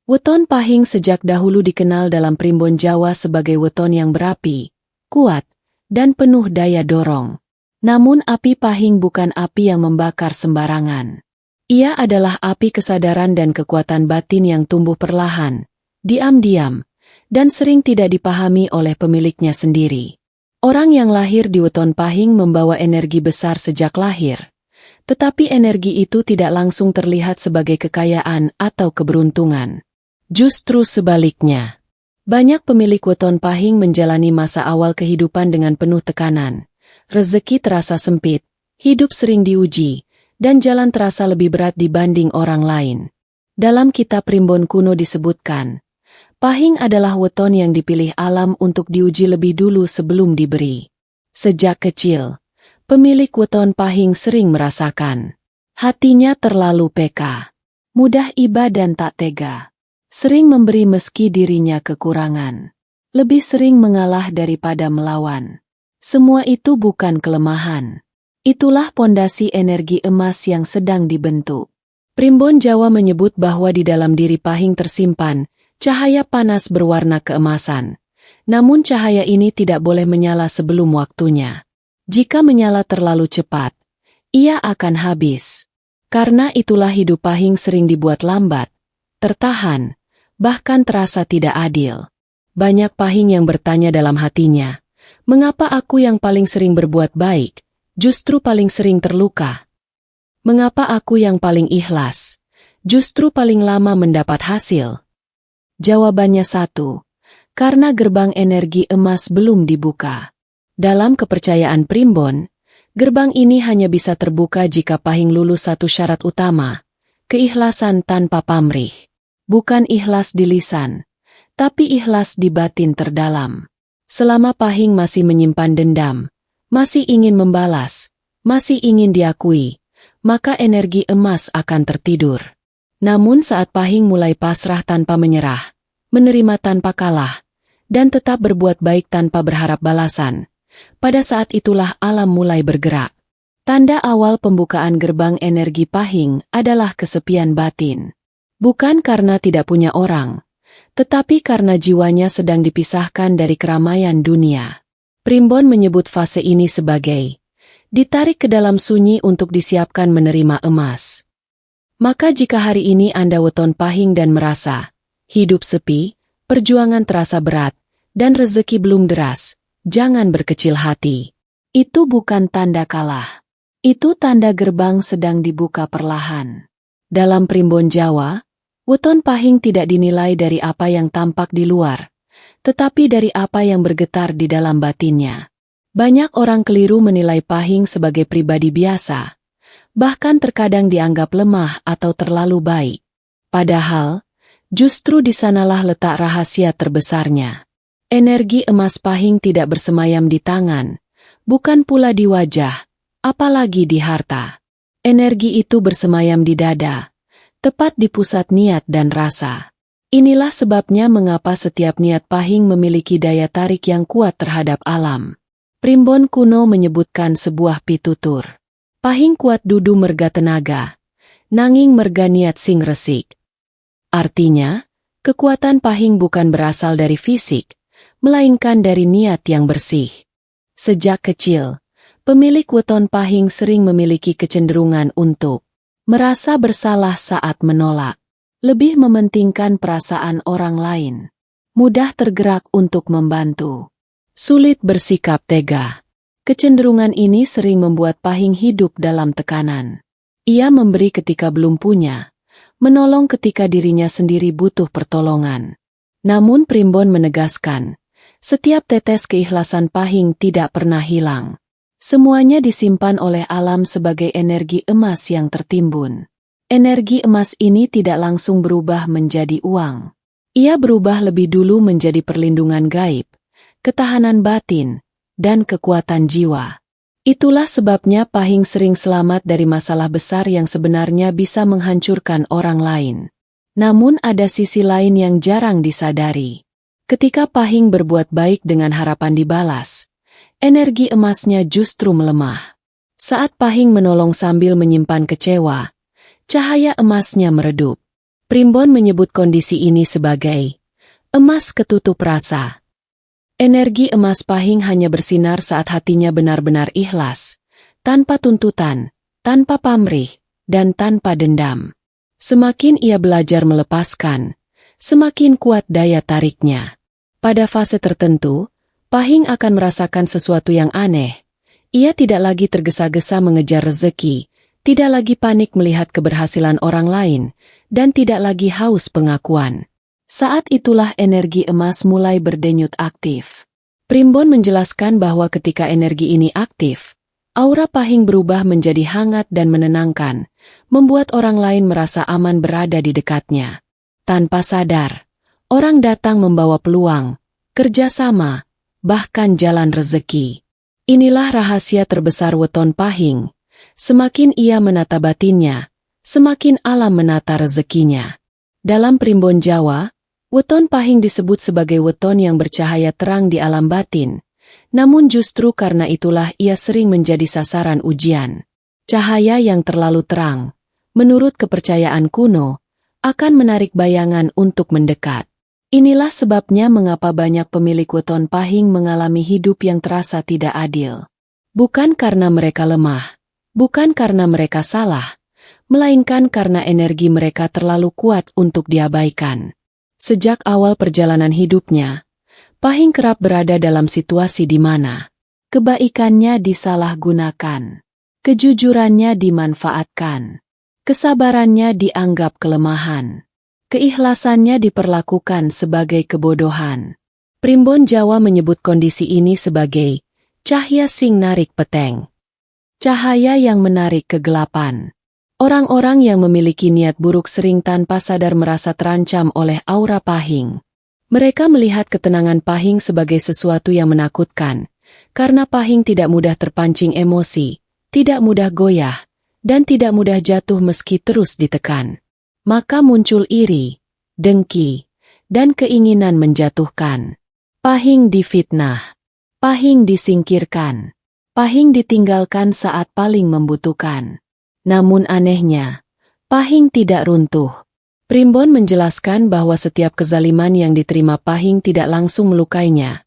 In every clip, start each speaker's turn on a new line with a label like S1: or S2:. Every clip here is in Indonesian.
S1: Weton Pahing sejak dahulu dikenal dalam primbon Jawa sebagai weton yang berapi, kuat, dan penuh daya dorong. Namun api Pahing bukan api yang membakar sembarangan. Ia adalah api kesadaran dan kekuatan batin yang tumbuh perlahan, diam-diam, dan sering tidak dipahami oleh pemiliknya sendiri. Orang yang lahir di weton Pahing membawa energi besar sejak lahir, tetapi energi itu tidak langsung terlihat sebagai kekayaan atau keberuntungan. Justru sebaliknya, banyak pemilik weton Pahing menjalani masa awal kehidupan dengan penuh tekanan. Rezeki terasa sempit, hidup sering diuji, dan jalan terasa lebih berat dibanding orang lain. Dalam kitab primbon kuno disebutkan, Pahing adalah weton yang dipilih alam untuk diuji lebih dulu sebelum diberi. Sejak kecil, pemilik weton Pahing sering merasakan hatinya terlalu peka, mudah iba dan tak tega. Sering memberi meski dirinya kekurangan. Lebih sering mengalah daripada melawan. Semua itu bukan kelemahan. Itulah pondasi energi emas yang sedang dibentuk. Primbon Jawa menyebut bahwa di dalam diri Pahing tersimpan cahaya panas berwarna keemasan. Namun cahaya ini tidak boleh menyala sebelum waktunya. Jika menyala terlalu cepat, ia akan habis. Karena itulah hidup Pahing sering dibuat lambat, tertahan, bahkan terasa tidak adil. Banyak Pahing yang bertanya dalam hatinya, mengapa aku yang paling sering berbuat baik, justru paling sering terluka? Mengapa aku yang paling ikhlas, justru paling lama mendapat hasil? Jawabannya satu, karena gerbang energi emas belum dibuka. Dalam kepercayaan primbon, gerbang ini hanya bisa terbuka jika Pahing lulus satu syarat utama, keikhlasan tanpa pamrih. Bukan ikhlas di lisan, tapi ikhlas di batin terdalam. Selama Pahing masih menyimpan dendam, masih ingin membalas, masih ingin diakui, maka energi emas akan tertidur. Namun saat Pahing mulai pasrah tanpa menyerah, menerima tanpa kalah, dan tetap berbuat baik tanpa berharap balasan, pada saat itulah alam mulai bergerak. Tanda awal pembukaan gerbang energi Pahing adalah kesepian batin. Bukan karena tidak punya orang, tetapi karena jiwanya sedang dipisahkan dari keramaian dunia. Primbon menyebut fase ini sebagai ditarik ke dalam sunyi untuk disiapkan menerima emas. Maka jika hari ini Anda weton Pahing dan merasa hidup sepi, perjuangan terasa berat, dan rezeki belum deras, jangan berkecil hati. Itu bukan tanda kalah. Itu tanda gerbang sedang dibuka perlahan. Dalam primbon Jawa, weton Pahing tidak dinilai dari apa yang tampak di luar, tetapi dari apa yang bergetar di dalam batinnya. Banyak orang keliru menilai Pahing sebagai pribadi biasa, bahkan terkadang dianggap lemah atau terlalu baik. Padahal, justru di sanalah letak rahasia terbesarnya. Energi emas Pahing tidak bersemayam di tangan, bukan pula di wajah, apalagi di harta. Energi itu bersemayam di dada, tepat di pusat niat dan rasa. Inilah sebabnya mengapa setiap niat Pahing memiliki daya tarik yang kuat terhadap alam. Primbon kuno menyebutkan sebuah pitutur. Pahing kuat dudu merga tenaga, nanging merga niat sing resik. Artinya, kekuatan Pahing bukan berasal dari fisik, melainkan dari niat yang bersih. Sejak kecil, pemilik weton Pahing sering memiliki kecenderungan untuk merasa bersalah saat menolak, lebih mementingkan perasaan orang lain, mudah tergerak untuk membantu, sulit bersikap tega. Kecenderungan ini sering membuat Pahing hidup dalam tekanan. Ia memberi ketika belum punya, menolong ketika dirinya sendiri butuh pertolongan. Namun Primbon menegaskan, setiap tetes keikhlasan Pahing tidak pernah hilang. Semuanya disimpan oleh alam sebagai energi emas yang tertimbun. Energi emas ini tidak langsung berubah menjadi uang. Ia berubah lebih dulu menjadi perlindungan gaib, ketahanan batin, dan kekuatan jiwa. Itulah sebabnya Pahing sering selamat dari masalah besar yang sebenarnya bisa menghancurkan orang lain. Namun ada sisi lain yang jarang disadari. Ketika Pahing berbuat baik dengan harapan dibalas, energi emasnya justru melemah. Saat Pahing menolong sambil menyimpan kecewa, cahaya emasnya meredup. Primbon menyebut kondisi ini sebagai emas ketutup rasa. Energi emas Pahing hanya bersinar saat hatinya benar-benar ikhlas, tanpa tuntutan, tanpa pamrih, dan tanpa dendam. Semakin ia belajar melepaskan, semakin kuat daya tariknya. Pada fase tertentu, Pahing akan merasakan sesuatu yang aneh. Ia tidak lagi tergesa-gesa mengejar rezeki, tidak lagi panik melihat keberhasilan orang lain, dan tidak lagi haus pengakuan. Saat itulah energi emas mulai berdenyut aktif. Primbon menjelaskan bahwa ketika energi ini aktif, aura Pahing berubah menjadi hangat dan menenangkan, membuat orang lain merasa aman berada di dekatnya. Tanpa sadar, orang datang membawa peluang, kerjasama, bahkan jalan rezeki. Inilah rahasia terbesar weton Pahing. Semakin ia menata batinnya, semakin alam menata rezekinya. Dalam primbon Jawa, weton Pahing disebut sebagai weton yang bercahaya terang di alam batin. Namun justru karena itulah ia sering menjadi sasaran ujian. Cahaya yang terlalu terang, menurut kepercayaan kuno, akan menarik bayangan untuk mendekat. Inilah sebabnya mengapa banyak pemilik weton Pahing mengalami hidup yang terasa tidak adil. Bukan karena mereka lemah, bukan karena mereka salah, melainkan karena energi mereka terlalu kuat untuk diabaikan. Sejak awal perjalanan hidupnya, Pahing kerap berada dalam situasi di mana kebaikannya disalahgunakan, kejujurannya dimanfaatkan, kesabarannya dianggap kelemahan, keikhlasannya diperlakukan sebagai kebodohan. Primbon Jawa menyebut kondisi ini sebagai cahya sing narik peteng. Cahaya yang menarik kegelapan. Orang-orang yang memiliki niat buruk sering tanpa sadar merasa terancam oleh aura Pahing. Mereka melihat ketenangan Pahing sebagai sesuatu yang menakutkan, karena Pahing tidak mudah terpancing emosi, tidak mudah goyah, dan tidak mudah jatuh meski terus ditekan. Maka muncul iri, dengki, dan keinginan menjatuhkan. Pahing difitnah, Pahing disingkirkan. Pahing ditinggalkan saat paling membutuhkan. Namun anehnya, Pahing tidak runtuh. Primbon menjelaskan bahwa setiap kezaliman yang diterima Pahing tidak langsung melukainya,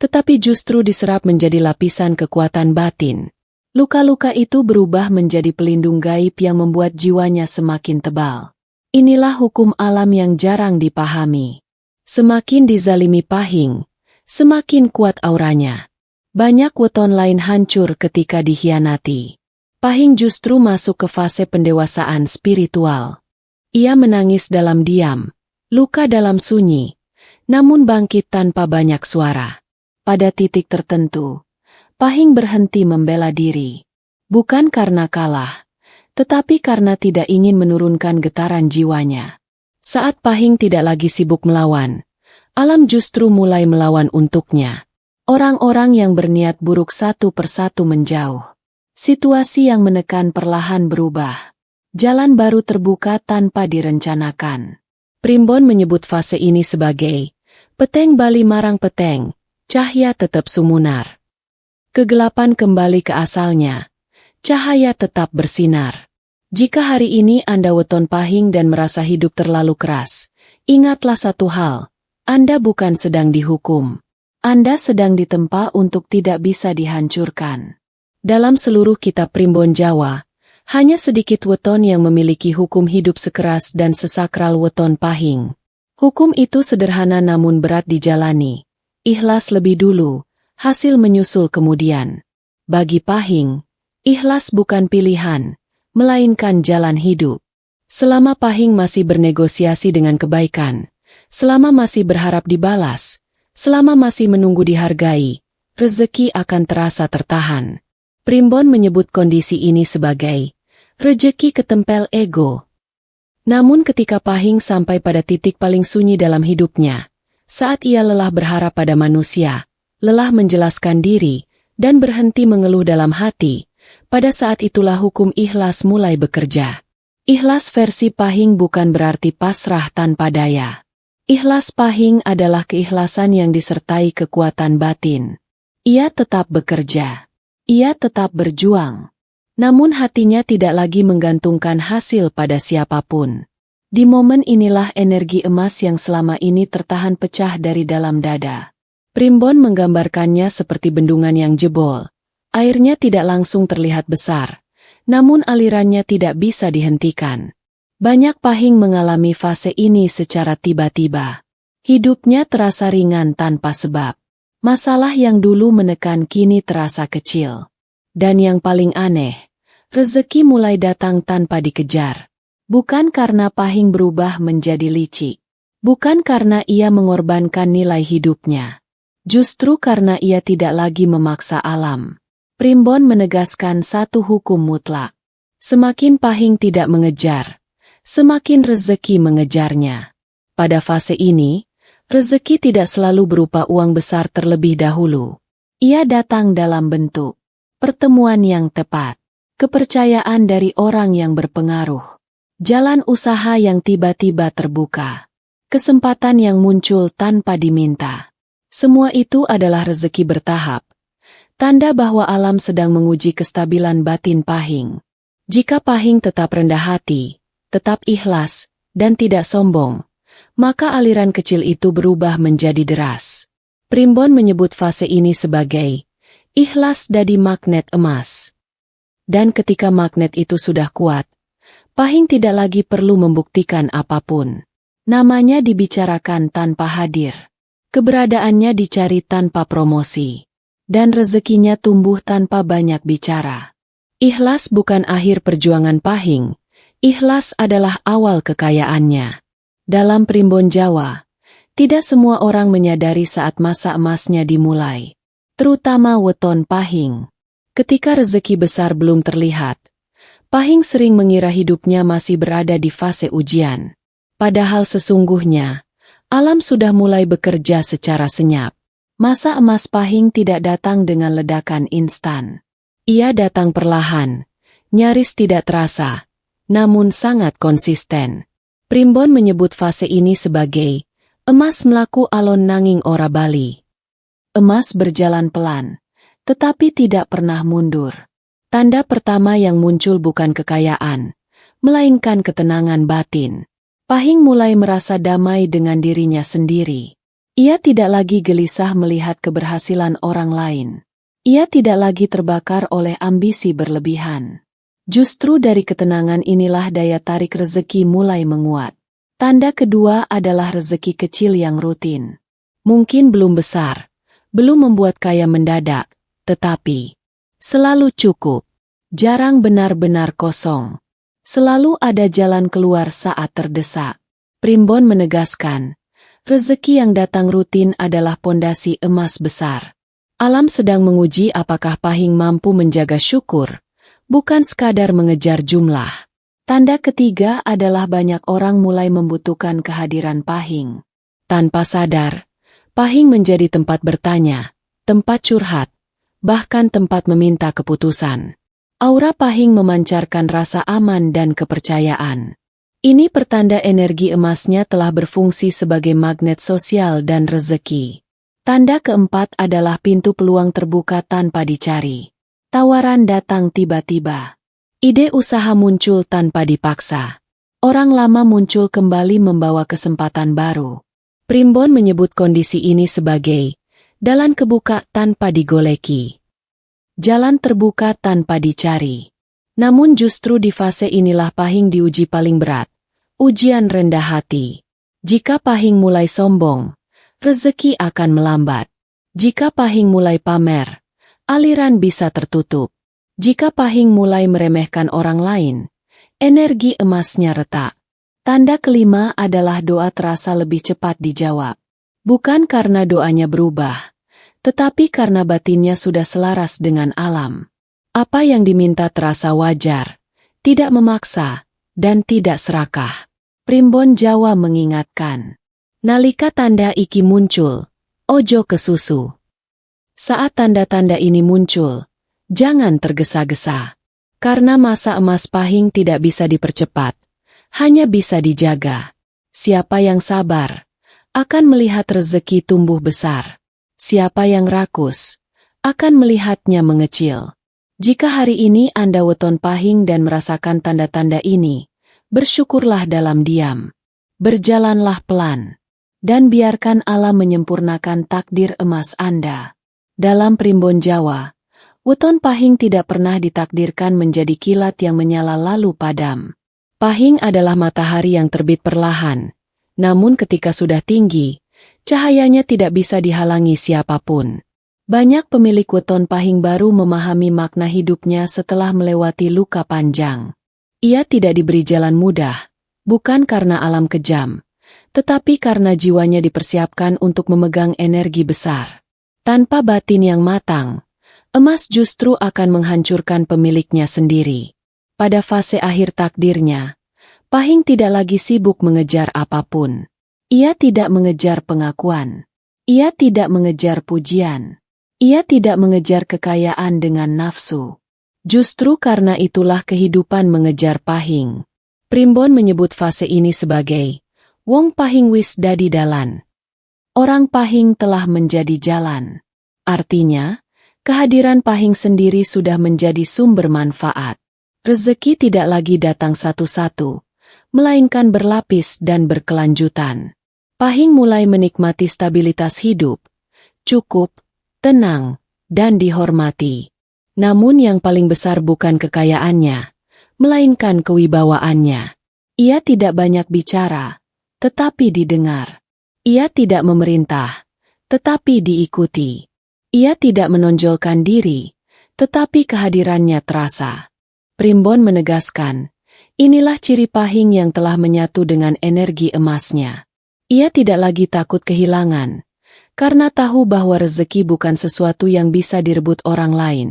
S1: tetapi justru diserap menjadi lapisan kekuatan batin. Luka-luka itu berubah menjadi pelindung gaib yang membuat jiwanya semakin tebal. Inilah hukum alam yang jarang dipahami. Semakin dizalimi Pahing, semakin kuat auranya. Banyak weton lain hancur ketika dikhianati. Pahing justru masuk ke fase pendewasaan spiritual. Ia menangis dalam diam, luka dalam sunyi, namun bangkit tanpa banyak suara. Pada titik tertentu, Pahing berhenti membela diri. Bukan karena kalah, tetapi karena tidak ingin menurunkan getaran jiwanya. Saat Pahing tidak lagi sibuk melawan, alam justru mulai melawan untuknya. Orang-orang yang berniat buruk satu persatu menjauh. Situasi yang menekan perlahan berubah. Jalan baru terbuka tanpa direncanakan. Primbon menyebut fase ini sebagai peteng bali marang peteng, cahaya tetap sumunar. Kegelapan kembali ke asalnya, cahaya tetap bersinar. Jika hari ini Anda weton Pahing dan merasa hidup terlalu keras, ingatlah satu hal, Anda bukan sedang dihukum. Anda sedang ditempa untuk tidak bisa dihancurkan. Dalam seluruh kitab primbon Jawa, hanya sedikit weton yang memiliki hukum hidup sekeras dan sesakral weton Pahing. Hukum itu sederhana namun berat dijalani. Ikhlas lebih dulu, hasil menyusul kemudian. Bagi Pahing, ikhlas bukan pilihan, melainkan jalan hidup. Selama Pahing masih bernegosiasi dengan kebaikan, selama masih berharap dibalas, selama masih menunggu dihargai, rezeki akan terasa tertahan. Primbon menyebut kondisi ini sebagai rezeki ketempel ego. Namun ketika Pahing sampai pada titik paling sunyi dalam hidupnya, saat ia lelah berharap pada manusia, lelah menjelaskan diri, dan berhenti mengeluh dalam hati, pada saat itulah hukum ikhlas mulai bekerja. Ikhlas versi Pahing bukan berarti pasrah tanpa daya. Ikhlas Pahing adalah keikhlasan yang disertai kekuatan batin. Ia tetap bekerja. Ia tetap berjuang. Namun hatinya tidak lagi menggantungkan hasil pada siapapun. Di momen inilah energi emas yang selama ini tertahan pecah dari dalam dada. Primbon menggambarkannya seperti bendungan yang jebol. Airnya tidak langsung terlihat besar, namun alirannya tidak bisa dihentikan. Banyak Pahing mengalami fase ini secara tiba-tiba. Hidupnya terasa ringan tanpa sebab. Masalah yang dulu menekan kini terasa kecil. Dan yang paling aneh, rezeki mulai datang tanpa dikejar. Bukan karena Pahing berubah menjadi licik. Bukan karena ia mengorbankan nilai hidupnya. Justru karena ia tidak lagi memaksa alam. Primbon menegaskan satu hukum mutlak. Semakin Pahing tidak mengejar, semakin rezeki mengejarnya. Pada fase ini, rezeki tidak selalu berupa uang besar terlebih dahulu. Ia datang dalam bentuk pertemuan yang tepat, kepercayaan dari orang yang berpengaruh, jalan usaha yang tiba-tiba terbuka, kesempatan yang muncul tanpa diminta. Semua itu adalah rezeki bertahap, tanda bahwa alam sedang menguji kestabilan batin Pahing. Jika Pahing tetap rendah hati, tetap ikhlas, dan tidak sombong, maka aliran kecil itu berubah menjadi deras. Primbon menyebut fase ini sebagai ikhlas jadi magnet emas. Dan ketika magnet itu sudah kuat, Pahing tidak lagi perlu membuktikan apapun. Namanya dibicarakan tanpa hadir. Keberadaannya dicari tanpa promosi. Dan rezekinya tumbuh tanpa banyak bicara. Ikhlas bukan akhir perjuangan Pahing. Ikhlas adalah awal kekayaannya. Dalam Primbon Jawa, tidak semua orang menyadari saat masa emasnya dimulai. Terutama weton Pahing. Ketika rezeki besar belum terlihat, Pahing sering mengira hidupnya masih berada di fase ujian. Padahal sesungguhnya, alam sudah mulai bekerja secara senyap. Masa emas Pahing tidak datang dengan ledakan instan. Ia datang perlahan, nyaris tidak terasa, namun sangat konsisten. Primbon menyebut fase ini sebagai emas melaku alon nanging ora bali. Emas berjalan pelan, tetapi tidak pernah mundur. Tanda pertama yang muncul bukan kekayaan, melainkan ketenangan batin. Pahing mulai merasa damai dengan dirinya sendiri. Ia tidak lagi gelisah melihat keberhasilan orang lain. Ia tidak lagi terbakar oleh ambisi berlebihan. Justru dari ketenangan inilah daya tarik rezeki mulai menguat. Tanda kedua adalah rezeki kecil yang rutin. Mungkin belum besar, belum membuat kaya mendadak, tetapi selalu cukup. Jarang benar-benar kosong. Selalu ada jalan keluar saat terdesak. Primbon menegaskan, rezeki yang datang rutin adalah pondasi emas besar. Alam sedang menguji apakah Pahing mampu menjaga syukur, bukan sekadar mengejar jumlah. Tanda ketiga adalah banyak orang mulai membutuhkan kehadiran Pahing. Tanpa sadar, Pahing menjadi tempat bertanya, tempat curhat, bahkan tempat meminta keputusan. Aura Pahing memancarkan rasa aman dan kepercayaan. Ini pertanda energi emasnya telah berfungsi sebagai magnet sosial dan rezeki. Tanda keempat adalah pintu peluang terbuka tanpa dicari. Tawaran datang tiba-tiba. Ide usaha muncul tanpa dipaksa. Orang lama muncul kembali membawa kesempatan baru. Primbon menyebut kondisi ini sebagai jalan kebuka tanpa digoleki. Jalan terbuka tanpa dicari. Namun justru di fase inilah Pahing diuji paling berat. Ujian rendah hati. Jika Pahing mulai sombong, rezeki akan melambat. Jika Pahing mulai pamer, aliran bisa tertutup. Jika Pahing mulai meremehkan orang lain, energi emasnya retak. Tanda kelima adalah doa terasa lebih cepat dijawab. Bukan karena doanya berubah, tetapi karena batinnya sudah selaras dengan alam. Apa yang diminta terasa wajar, tidak memaksa, dan tidak serakah. Primbon Jawa mengingatkan, nalika tanda iki muncul, ojo kesusu. Saat tanda-tanda ini muncul, jangan tergesa-gesa. Karena masa emas Pahing tidak bisa dipercepat, hanya bisa dijaga. Siapa yang sabar, akan melihat rezeki tumbuh besar. Siapa yang rakus, akan melihatnya mengecil. Jika hari ini Anda weton Pahing dan merasakan tanda-tanda ini, bersyukurlah dalam diam. Berjalanlah pelan. Dan biarkan alam menyempurnakan takdir emas Anda. Dalam Primbon Jawa, weton pahing tidak pernah ditakdirkan menjadi kilat yang menyala lalu padam. Pahing adalah matahari yang terbit perlahan, namun ketika sudah tinggi, cahayanya tidak bisa dihalangi siapapun. Banyak pemilik weton pahing baru memahami makna hidupnya setelah melewati luka panjang. Ia tidak diberi jalan mudah, bukan karena alam kejam, tetapi karena jiwanya dipersiapkan untuk memegang energi besar. Tanpa batin yang matang, emas justru akan menghancurkan pemiliknya sendiri. Pada fase akhir takdirnya, pahing tidak lagi sibuk mengejar apapun. Ia tidak mengejar pengakuan. Ia tidak mengejar pujian. Ia tidak mengejar kekayaan dengan nafsu. Justru karena itulah kehidupan mengejar pahing. Primbon menyebut fase ini sebagai Wong Pahing wis dadi dalan. Orang pahing telah menjadi jalan. Artinya, kehadiran pahing sendiri sudah menjadi sumber manfaat. Rezeki tidak lagi datang satu-satu, melainkan berlapis dan berkelanjutan. Pahing mulai menikmati stabilitas hidup, cukup, tenang, dan dihormati. Namun yang paling besar bukan kekayaannya, melainkan kewibawaannya. Ia tidak banyak bicara, tetapi didengar. Ia tidak memerintah, tetapi diikuti. Ia tidak menonjolkan diri, tetapi kehadirannya terasa. Primbon menegaskan, inilah ciri pahing yang telah menyatu dengan energi emasnya. Ia tidak lagi takut kehilangan, karena tahu bahwa rezeki bukan sesuatu yang bisa direbut orang lain.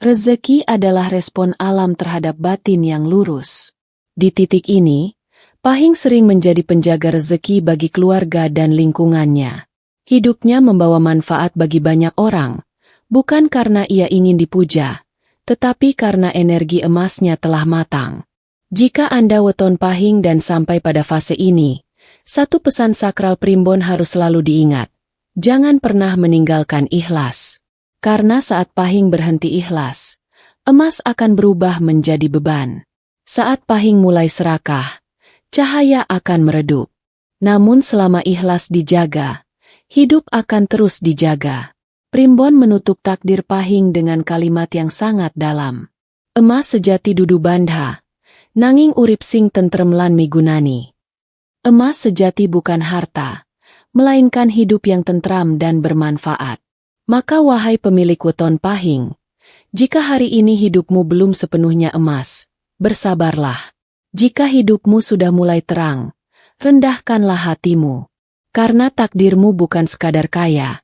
S1: Rezeki adalah respon alam terhadap batin yang lurus. Di titik ini, pahing sering menjadi penjaga rezeki bagi keluarga dan lingkungannya. Hidupnya membawa manfaat bagi banyak orang, bukan karena ia ingin dipuja, tetapi karena energi emasnya telah matang. Jika Anda weton pahing dan sampai pada fase ini, satu pesan sakral Primbon harus selalu diingat. Jangan pernah meninggalkan ikhlas. Karena saat pahing berhenti ikhlas, emas akan berubah menjadi beban. Saat pahing mulai serakah, cahaya akan meredup. Namun selama ikhlas dijaga, hidup akan terus dijaga. Primbon menutup takdir pahing dengan kalimat yang sangat dalam. Emas sejati dudu bandha, nanging urip sing tentrem lan migunani. Emas sejati bukan harta, melainkan hidup yang tentram dan bermanfaat. Maka wahai pemilik weton pahing, jika hari ini hidupmu belum sepenuhnya emas, bersabarlah. Jika hidupmu sudah mulai terang, rendahkanlah hatimu. Karena takdirmu bukan sekadar kaya,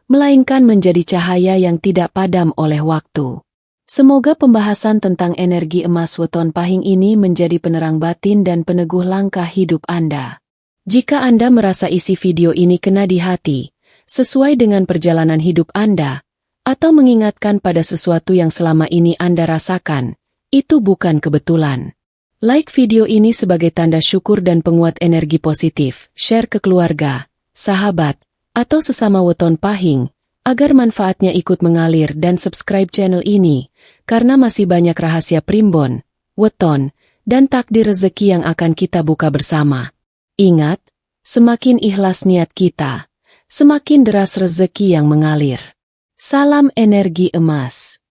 S1: melainkan menjadi cahaya yang tidak padam oleh waktu. Semoga pembahasan tentang energi emas weton pahing ini menjadi penerang batin dan peneguh langkah hidup Anda. Jika Anda merasa isi video ini kena di hati, sesuai dengan perjalanan hidup Anda, atau mengingatkan pada sesuatu yang selama ini Anda rasakan, itu bukan kebetulan. Like video ini sebagai tanda syukur dan penguat energi positif, share ke keluarga, sahabat, atau sesama weton pahing, agar manfaatnya ikut mengalir dan subscribe channel ini, karena masih banyak rahasia primbon, weton, dan takdir rezeki yang akan kita buka bersama. Ingat, semakin ikhlas niat kita, semakin deras rezeki yang mengalir. Salam energi emas.